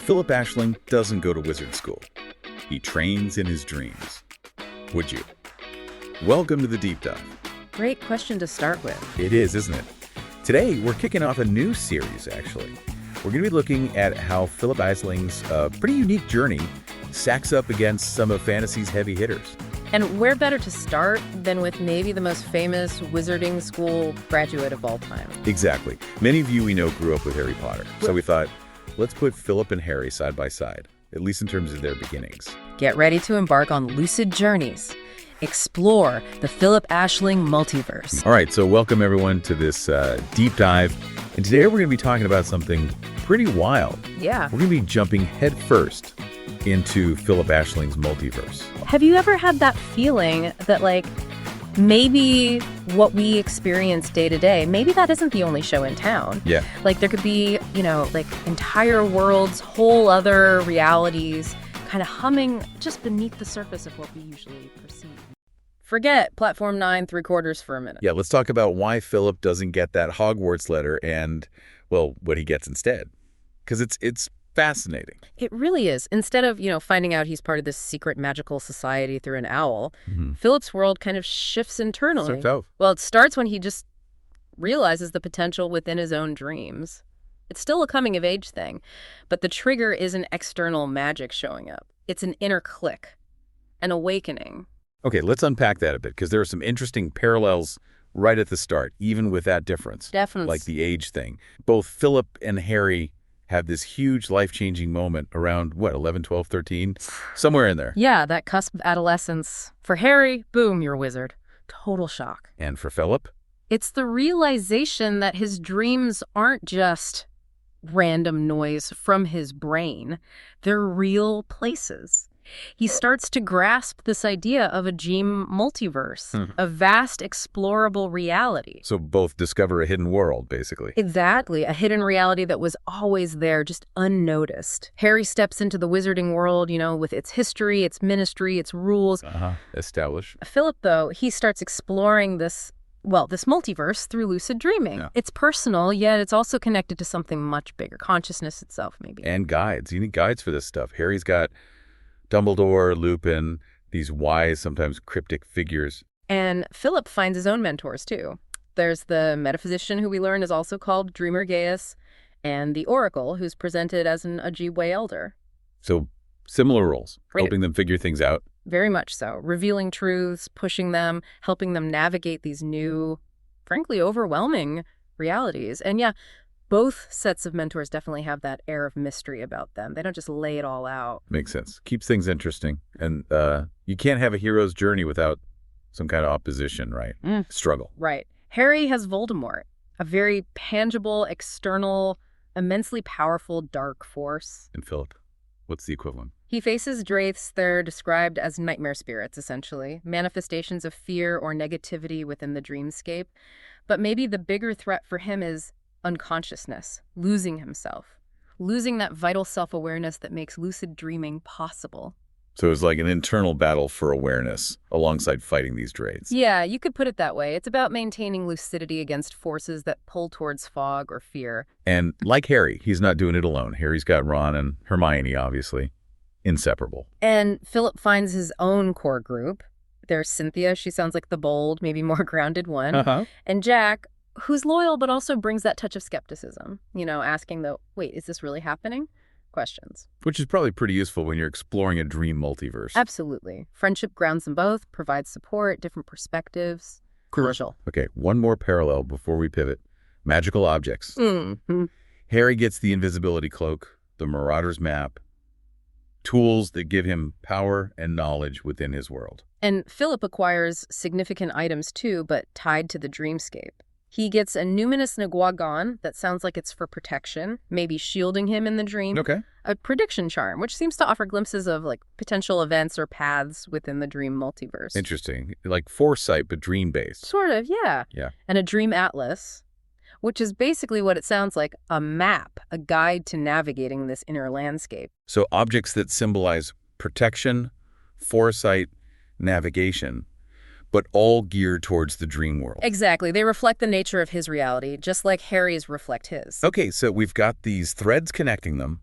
Phillip Aisling doesn't go to wizard school. He trains in his dreams. Would you? Welcome to the Deep Dive. Great question to start with. It is, isn't it? Today, we're kicking off a new series, actually. We're going to be looking at how Phillip Aisling's pretty unique journey stacks up against some of fantasy's heavy hitters. And where better to start than with maybe the most famous wizarding school graduate of all time? Exactly. Many of you we know grew up with Harry Potter. So we thought, let's put Phillip and Harry side by side, at least in terms of their beginnings. Get ready to embark on lucid journeys. Explore the Phillip Aisling multiverse. All right, so welcome everyone to this deep dive. And today we're going to be talking about something pretty wild. Yeah. We're going to be jumping headfirst into Phillip Aisling's multiverse. Have you ever had that feeling that, maybe what we experience day to day, maybe that isn't the only show in town? Yeah. There could be, entire worlds, whole other realities kind of humming just beneath the surface of what we usually perceive. Forget Platform 9 3/4 for a minute. Yeah, let's talk about why Phillip doesn't get that Hogwarts letter and, well, what he gets instead. Because it's fascinating. It really is. Instead of, finding out he's part of this secret magical society through an owl, Phillip's world kind of shifts internally. Starts out. Well, it starts when he just realizes the potential within his own dreams. It's still a coming-of-age thing, but the trigger isn't external magic showing up. It's an inner click, an awakening. Okay, let's unpack that a bit, because there are some interesting parallels right at the start, even with that difference. Definitely. Like the age thing. Both Phillip and Harry have this huge life-changing moment around, 11, 12, 13? Somewhere in there. Yeah, that cusp of adolescence. For Harry, boom, you're a wizard. Total shock. And for Phillip? It's the realization that his dreams aren't just random noise from his brain. They're real places. He starts to grasp this idea of a dream multiverse, a vast explorable reality. So both discover a hidden world, basically. Exactly, a hidden reality that was always there, just unnoticed. Harry steps into the wizarding world, with its history, its ministry, its rules. Established. Phillip, though, he starts exploring this multiverse through lucid dreaming. Yeah. It's personal, yet it's also connected to something much bigger, consciousness itself, maybe. And guides. You need guides for this stuff. Harry's got Dumbledore, Lupin, these wise, sometimes cryptic figures. And Phillip finds his own mentors, too. There's the metaphysician, who we learn is also called Dreamer Gaius, and the Oracle, who's presented as an Ojibwe elder. So similar roles, Right. helping them figure things out. Very much so. Revealing truths, pushing them, helping them navigate these new, frankly, overwhelming realities. And yeah, both sets of mentors definitely have that air of mystery about them. They don't just lay it all out. Makes sense. Keeps things interesting. And you can't have a hero's journey without some kind of opposition, right? Struggle. Right. Harry has Voldemort, a very tangible, external, immensely powerful dark force. And Phillip, what's the equivalent? He faces Draiths. They're described as nightmare spirits, essentially, manifestations of fear or negativity within the dreamscape. But maybe the bigger threat for him is unconsciousness, losing himself, losing that vital self-awareness that makes lucid dreaming possible. So it's like an internal battle for awareness alongside fighting these Draiths. Yeah, you could put it that way. It's about maintaining lucidity against forces that pull towards fog or fear. And like Harry, he's not doing it alone. Harry's got Ron and Hermione, obviously. Inseparable. And Phillip finds his own core group. There's Cynthia. She sounds like the bold, maybe more grounded one. And Jack, who's loyal but also brings that touch of skepticism, asking wait, is this really happening? Questions. Which is probably pretty useful when you're exploring a dream multiverse. Absolutely. Friendship grounds them both, provides support, different perspectives. Crucial. Okay, one more parallel before we pivot. Magical objects. Harry gets the invisibility cloak, the Marauder's map, tools that give him power and knowledge within his world. And Phillip acquires significant items too, but tied to the dreamscape. He gets a numinous Naguagon that sounds like it's for protection, maybe shielding him in the dream. Okay. A prediction charm, which seems to offer glimpses of potential events or paths within the dream multiverse. Interesting. Like foresight, but dream-based. Sort of, yeah. Yeah. And a dream atlas, which is basically what it sounds like, a map, a guide to navigating this inner landscape. So objects that symbolize protection, foresight, navigation, but all geared towards the dream world. Exactly. They reflect the nature of his reality, just like Harry's reflect his. Okay, so we've got these threads connecting them.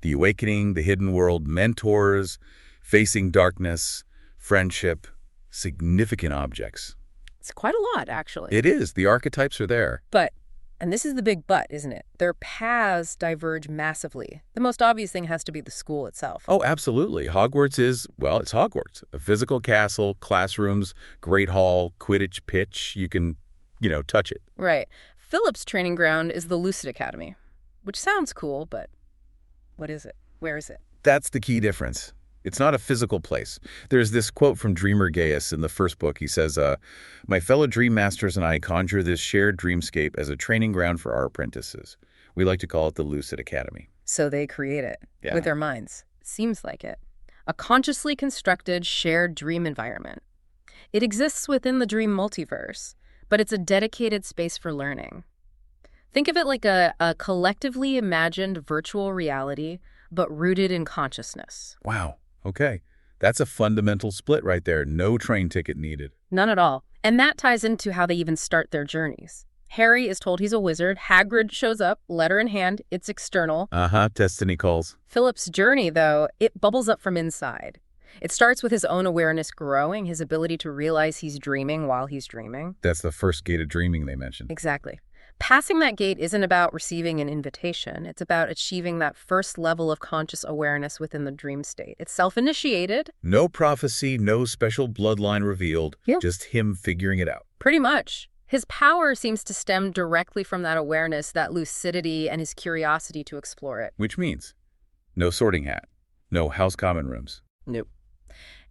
The awakening, the hidden world, mentors, facing darkness, friendship, significant objects. It's quite a lot, actually. It is. The archetypes are there. But, and this is the big but, isn't it? Their paths diverge massively. The most obvious thing has to be the school itself. Oh, absolutely. Hogwarts is, well, it's Hogwarts. A physical castle, classrooms, great hall, Quidditch pitch. You can, touch it. Right. Philip's training ground is the Lucid Academy, which sounds cool, but what is it? Where is it? That's the key difference. It's not a physical place. There's this quote from Dreamer Gaius in the first book. He says, my fellow dream masters and I conjure this shared dreamscape as a training ground for our apprentices. We like to call it the Lucid Academy. So they create it with their minds. Seems like it. A consciously constructed shared dream environment. It exists within the dream multiverse, but it's a dedicated space for learning. Think of it like a collectively imagined virtual reality, but rooted in consciousness. Wow. Okay. That's a fundamental split right there. No train ticket needed. None at all. And that ties into how they even start their journeys. Harry is told he's a wizard. Hagrid shows up, letter in hand. It's external. Destiny calls. Philip's journey, though, it bubbles up from inside. It starts with his own awareness growing, his ability to realize he's dreaming while he's dreaming. That's the first gate of dreaming they mentioned. Exactly. Passing that gate isn't about receiving an invitation. It's about achieving that first level of conscious awareness within the dream state. It's self-initiated. No prophecy, no special bloodline revealed, just him figuring it out. Pretty much. His power seems to stem directly from that awareness, that lucidity, and his curiosity to explore it. Which means no sorting hat, no house common rooms. Nope.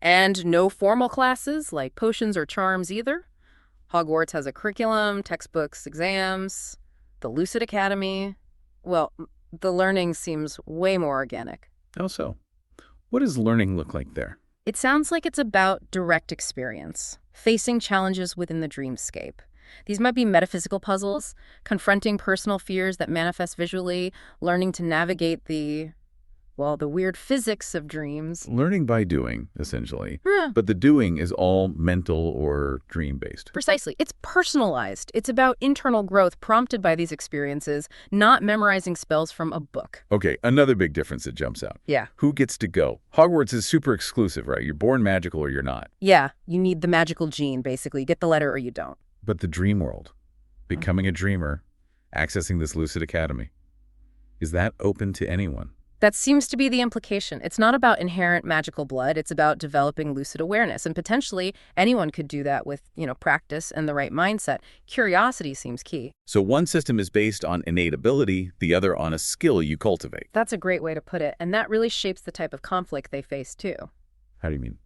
And no formal classes like potions or charms either. Hogwarts has a curriculum, textbooks, exams, the Lucid Academy. Well, the learning seems way more organic. How so? What does learning look like there? It sounds like it's about direct experience, facing challenges within the dreamscape. These might be metaphysical puzzles, confronting personal fears that manifest visually, learning to navigate the weird physics of dreams. Learning by doing, essentially. But the doing is all mental or dream-based. Precisely. It's personalized. It's about internal growth prompted by these experiences, not memorizing spells from a book. Okay, another big difference that jumps out. Yeah. Who gets to go? Hogwarts is super exclusive, right? You're born magical or you're not. Yeah, you need the magical gene, basically. You get the letter or you don't. But the dream world, becoming a dreamer, accessing this Lucid Academy, is that open to anyone? That seems to be the implication. It's not about inherent magical blood. It's about developing lucid awareness. And potentially anyone could do that with, practice and the right mindset. Curiosity seems key. So one system is based on innate ability, the other on a skill you cultivate. That's a great way to put it. And that really shapes the type of conflict they face, too. How do you mean?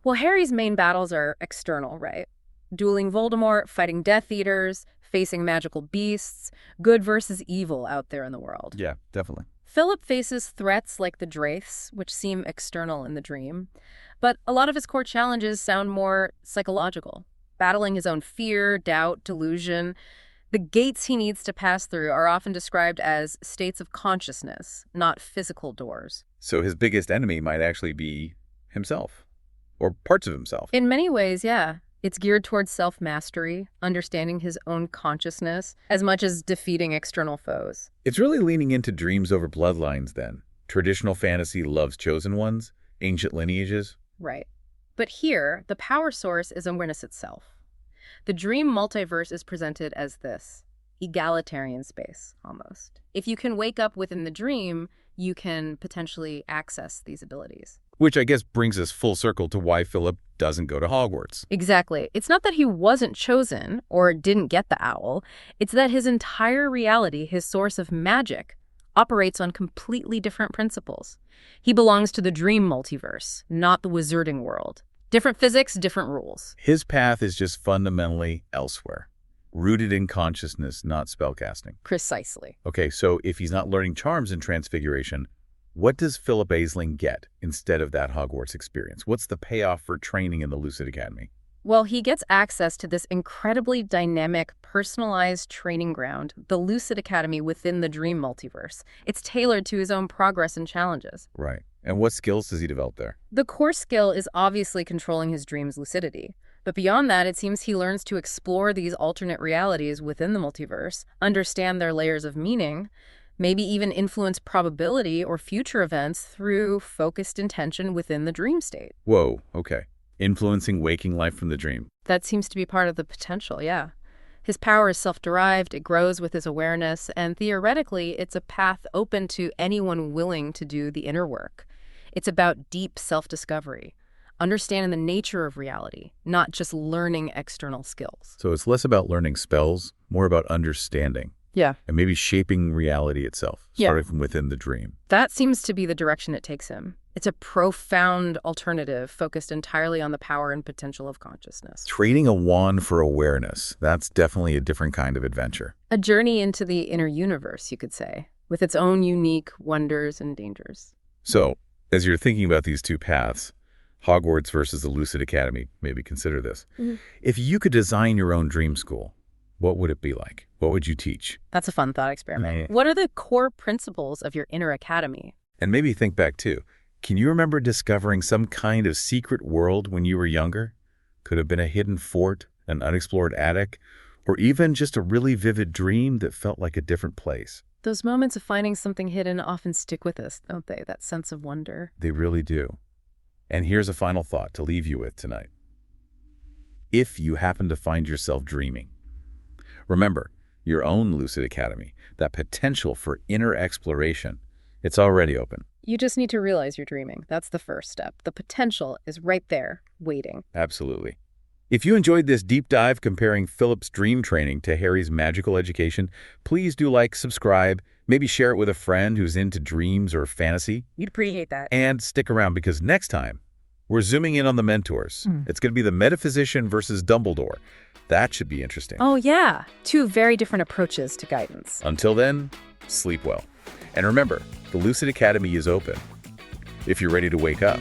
Well, Harry's main battles are external, right? Dueling Voldemort, fighting Death Eaters, facing magical beasts, good versus evil out there in the world. Yeah, definitely. Philip faces threats like the Drayths, which seem external in the dream, but a lot of his core challenges sound more psychological, battling his own fear, doubt, delusion. The gates he needs to pass through are often described as states of consciousness, not physical doors. So his biggest enemy might actually be himself, or parts of himself. In many ways, yeah. It's geared towards self-mastery, understanding his own consciousness, as much as defeating external foes. It's really leaning into dreams over bloodlines, then. Traditional fantasy loves chosen ones, ancient lineages. Right. But here, the power source is awareness itself. The dream multiverse is presented as this egalitarian space, almost. If you can wake up within the dream, you can potentially access these abilities. Which I guess brings us full circle to why Philip doesn't go to Hogwarts. Exactly. It's not that he wasn't chosen or didn't get the owl. It's that his entire reality, his source of magic, operates on completely different principles. He belongs to the dream multiverse, not the wizarding world. Different physics, different rules. His path is just fundamentally elsewhere, rooted in consciousness, not spellcasting. Precisely. Okay, so if he's not learning charms in Transfiguration, what does Phillip Aisling get instead of that Hogwarts experience? What's the payoff for training in the Lucid Academy? Well, he gets access to this incredibly dynamic, personalized training ground, the Lucid Academy within the dream multiverse. It's tailored to his own progress and challenges. Right. And what skills does he develop there? The core skill is obviously controlling his dream's lucidity. But beyond that, it seems he learns to explore these alternate realities within the multiverse, understand their layers of meaning, Maybe even influence probability or future events through focused intention within the dream state. Whoa, okay. Influencing waking life from the dream. That seems to be part of the potential, yeah. His power is self-derived, it grows with his awareness, and theoretically, it's a path open to anyone willing to do the inner work. It's about deep self-discovery, understanding the nature of reality, not just learning external skills. So it's less about learning spells, more about understanding. Yeah. And maybe shaping reality itself, Yeah. starting from within the dream. That seems to be the direction it takes him. It's a profound alternative focused entirely on the power and potential of consciousness. Trading a wand for awareness, that's definitely a different kind of adventure. A journey into the inner universe, you could say, with its own unique wonders and dangers. So, as you're thinking about these two paths, Hogwarts versus the Lucid Academy, maybe consider this. If you could design your own dream school, what would it be like? What would you teach? That's a fun thought experiment. What are the core principles of your inner academy? And maybe think back too. Can you remember discovering some kind of secret world when you were younger? Could have been a hidden fort, an unexplored attic, or even just a really vivid dream that felt like a different place. Those moments of finding something hidden often stick with us, don't they? That sense of wonder. They really do. And here's a final thought to leave you with tonight. If you happen to find yourself dreaming, remember, your own Lucid Academy, that potential for inner exploration, it's already open. You just need to realize you're dreaming. That's the first step. The potential is right there, waiting. Absolutely. If you enjoyed this deep dive comparing Philip's dream training to Harry's magical education, please do like, subscribe, maybe share it with a friend who's into dreams or fantasy. You'd appreciate that. And stick around because next time, we're zooming in on the mentors. It's going to be the metaphysician versus Dumbledore. That should be interesting. Oh, yeah. Two very different approaches to guidance. Until then, sleep well. And remember, the Lucid Academy is open if you're ready to wake up.